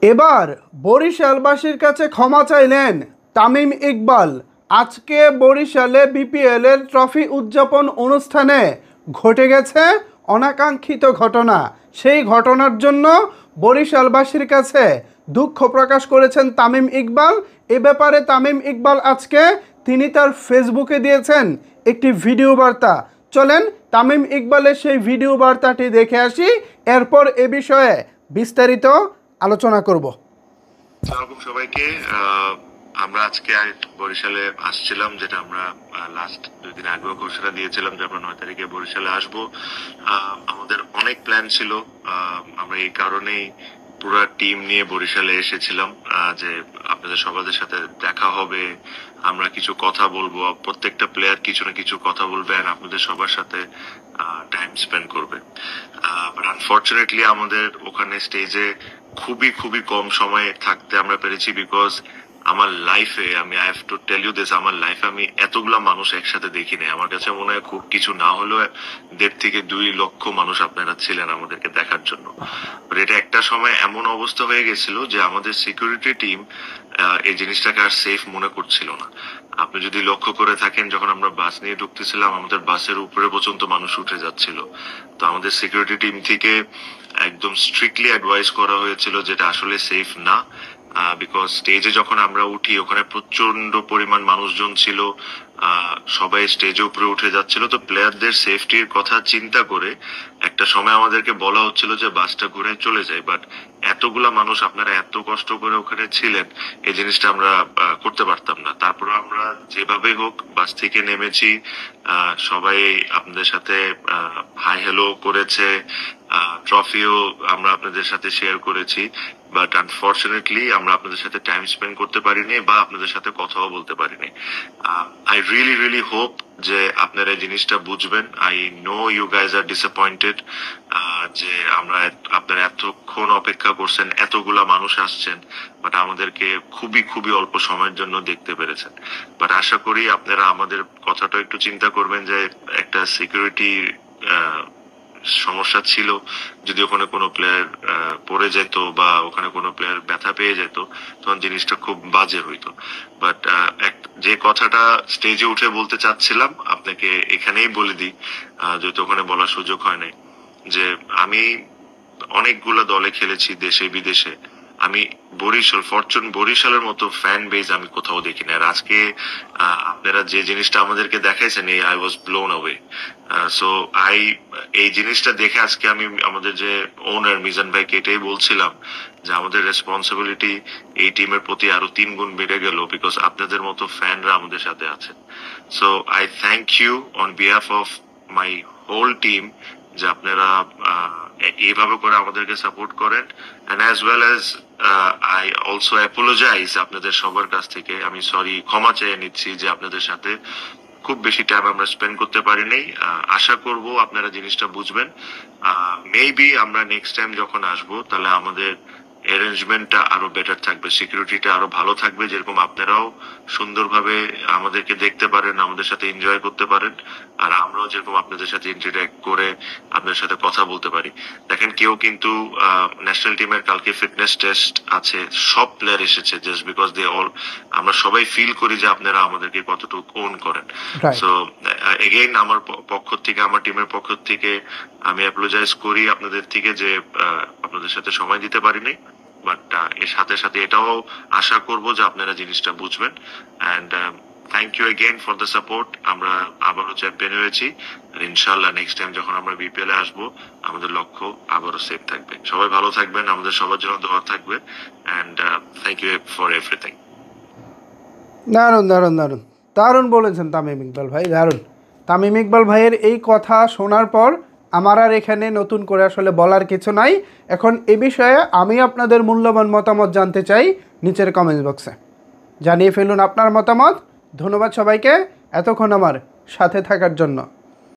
এবার বরিশালবাসীর কাছে ক্ষমা চাইলেন তামিম ইকবাল। আজকে বরিশালে বিপিএলের ট্রফি উদযাপন অনুষ্ঠানে ঘটে গেছে অনাকাঙ্ক্ষিত ঘটনা। সেই ঘটনার জন্য বরিশালবাসীর কাছে দুঃখ প্রকাশ করেছেন তামিম ইকবাল। এ ব্যাপারে তামিম ইকবাল আজকে তিনি তার ফেসবুকে দিয়েছেন একটি ভিডিও বার্তা। চলেন তামিম ইকবালের সেই ভিডিও বার্তাটি দেখে আসি, এরপর এ বিষয়ে বিস্তারিত আলোচনা করব। আসসালামু সবাইকে। আমরা আজকে বরিশালে আসছিলাম, যেটা আমরা লাস্ট 2 দিন আগে ঘোষণা দিয়েছিলাম যে আমরা 9 তারিখে বরিশালে আসব। আমাদের অনেক প্ল্যান ছিল, আমরা এই কারণেই পুরো টিম নিয়ে বরিশালে এসেছিলাম যে আপনাদের সবার সাথে দেখা হবে, আমরা কিছু কথা বলবো, প্রত্যেকটা প্লেয়ার কিছু না কিছু কথা বলবে আর আপনাদের সবার সাথে টাইম স্পেন্ড করবে। বাট আনফরচুনেটলি আমাদের ওখানে স্টেজে খুবই খুবই কম সময় থাকতে আমরা পেরেছি, বিকজ আমার লাইফে I have to tell you this, আমার লাইফে আমি এতগুলা মানুষ একসাথে দেখি নাই। আমার কাছে মনে হয় খুব কিছু না হলেও 1.5 থেকে 2 লক্ষ মানুষ আপনারা ছিলেন আমাদেরকে দেখার জন্য। এটা একটা সময় এমন অবস্থা হয়ে গেছিল যে আমাদের সিকিউরিটি টিম এই জিনিসটাকে আর সেফ মনে করছিল না। আপনি যদি লক্ষ্য করে থাকেন, যখন আমরা বাস নিয়ে ঢুকতেছিলাম আমাদের বাসের উপরে পর্যন্ত মানুষ উঠে যাচ্ছিল। তো আমাদের সিকিউরিটি টিম থেকে একদম স্ট্রিক্টলি অ্যাডভাইস করা হয়েছিল যেটা আসলে সেফ না, বিকজ স্টেজে যখন আমরা উঠি ওখানে প্রচন্ড পরিমাণ মানুষজন ছিল, সবাই স্টেজে উপরে উঠে যাচ্ছিল। তো প্লেয়ারদের সেফটির কথা চিন্তা করে একটা সময় আমাদেরকে বলা হচ্ছিল যে বাসটা ঘুরে চলে যায়, বাট এতগুলা মানুষ আপনারা এত কষ্ট করে ওখানে ছিলেন, এই জিনিসটা আমরা করতে পারতাম না। তারপর আমরা যেভাবে হোক বাস থেকে নেমেছি, সবাই আপনাদের সাথে হাই হ্যালো করেছে, ট্রফিও আমরা আপনাদের সাথে শেয়ার করেছি। বাট আনফরচুনেটলি আমরা আপনাদের সাথে টাইম স্পেন্ড করতে পারিনি বা আপনাদের সাথে কথাও বলতে পারিনি। আই রিয়েলি হোপ যে আপনারা এই জিনিসটা বুঝবেন। I know you guys are disappointed যে আমরা আপনারা এতক্ষণ অপেক্ষা করছেন, এতগুলা মানুষ আসছেন, বাট আমাদেরকে খুবই খুবই অল্প সময়ের জন্য দেখতে পেরেছেন। বাট আশা করি আপনারা আমাদের কথাটা একটু চিন্তা করবেন যে একটা সিকিউরিটি সমস্যা ছিল, যদি ওখানে কোনো প্লেয়ার পড়ে যেত বা ওখানে কোনো প্লেয়ার ব্যথা পেয়ে যেত তখন জিনিসটা খুব বাজে হইতো। বাট যে কথাটা স্টেজে উঠে বলতে চাচ্ছিলাম আপনাকে এখানেই বলে দিই, যেহেতু ওখানে বলার সুযোগ হয় নাই, যে আমি অনেকগুলা দলে খেলেছি দেশে বিদেশে, আমি ফরচুন বরিশালের মতো ফ্যান বেজ আমি কোথাও দেখি না। আর আজকে আপনারা যে জিনিসটা আমাদেরকে দেখাইছেন, I was blown away. So এই জিনিসটা দেখে আজকে আমি আমাদের যে ওনার মিজান ভাইকে এটাই বলছিলাম যে আমাদের রেসপন্সিবিলিটি এই টিমের প্রতি আরো 3 গুণ বেড়ে গেল, বিকজ আপনাদের মতো ফ্যানরা আমাদের সাথে আছেন। So I thank you on behalf of my whole team যে আপনারা এইভাবে করে আমাদেরকে সাপোর্ট করেন। And as well as I also apologise আপনাদের সবার কাছ থেকে, আমি ক্ষমা চেয়ে নিচ্ছি যে আপনাদের সাথে খুব বেশি টাইম আমরা স্পেন্ড করতে পারিনি। আশা করব আপনারা জিনিসটা বুঝবেন। মেবি আমরা নেক্সট টাইম যখন আসবো তাহলে আমাদের অ্যারেঞ্জমেন্টটা আরো বেটার থাকবে, সিকিউরিটিটা আরো ভালো থাকবে, যেরকম আপনারাও সুন্দরভাবে আমাদেরকে দেখতে পারেন, আমাদের সাথে এনজয় করতে পারেন, আর আমরাও যেরকম আপনাদের সাথে ইন্টারঅ্যাক্ট করে আপনাদের সাথে কথা বলতে পারি। দেখেন, কেউ কিন্তু ন্যাশনাল টিমের কালকে ফিটনেস টেস্ট আছে, সব প্লেয়ার এসেছে জাস্ট বিকজ দে অল, আমরা সবাই ফিল করি যে আপনারা আমাদেরকে কতটুকু ওন করেন। সো এগেইন আমার পক্ষ থেকে, আমার টিমের পক্ষ থেকে আমি অ্যাপোলোজাইজ করি আপনাদের থেকে যে আপনাদের সাথে সময় দিতে পারিনি। বাট এর সাথে সাথে এটাও আশা করব যে আপনারা জিনিসটা বুঝবেন। And thank you again for the support. আমরা আবারও চ্যাম্পিয়ন হয়েছি, আর ইনশাল্লাহ নেক্সট টাইম যখন আমরা বিপিএল এ আসবো আমাদের লক্ষ্য আবারও সেফ থাকবে। সবাই ভালো থাকবেন, আমাদের সবার জন্য দোয়া থাকবে। And thank you for everything. দারুণ দারুণ দারুণ দারুণ বলেছেন তামিম ইকবাল ভাই, দারুণ। তামিম ইকবাল ভাইয়ের এই কথা শোনার পর আমার আর এখানে নতুন করে আসলে বলার কিছু নাই। এখন এ বিষয়ে আমি আপনাদের মূল্যবান মতামত জানতে চাই নিচের কমেন্ট বক্সে। জানিয়ে ফেলুন আপনার মতামত। ধন্যবাদ সবাইকে এতক্ষণ আমার সাথে থাকার জন্য।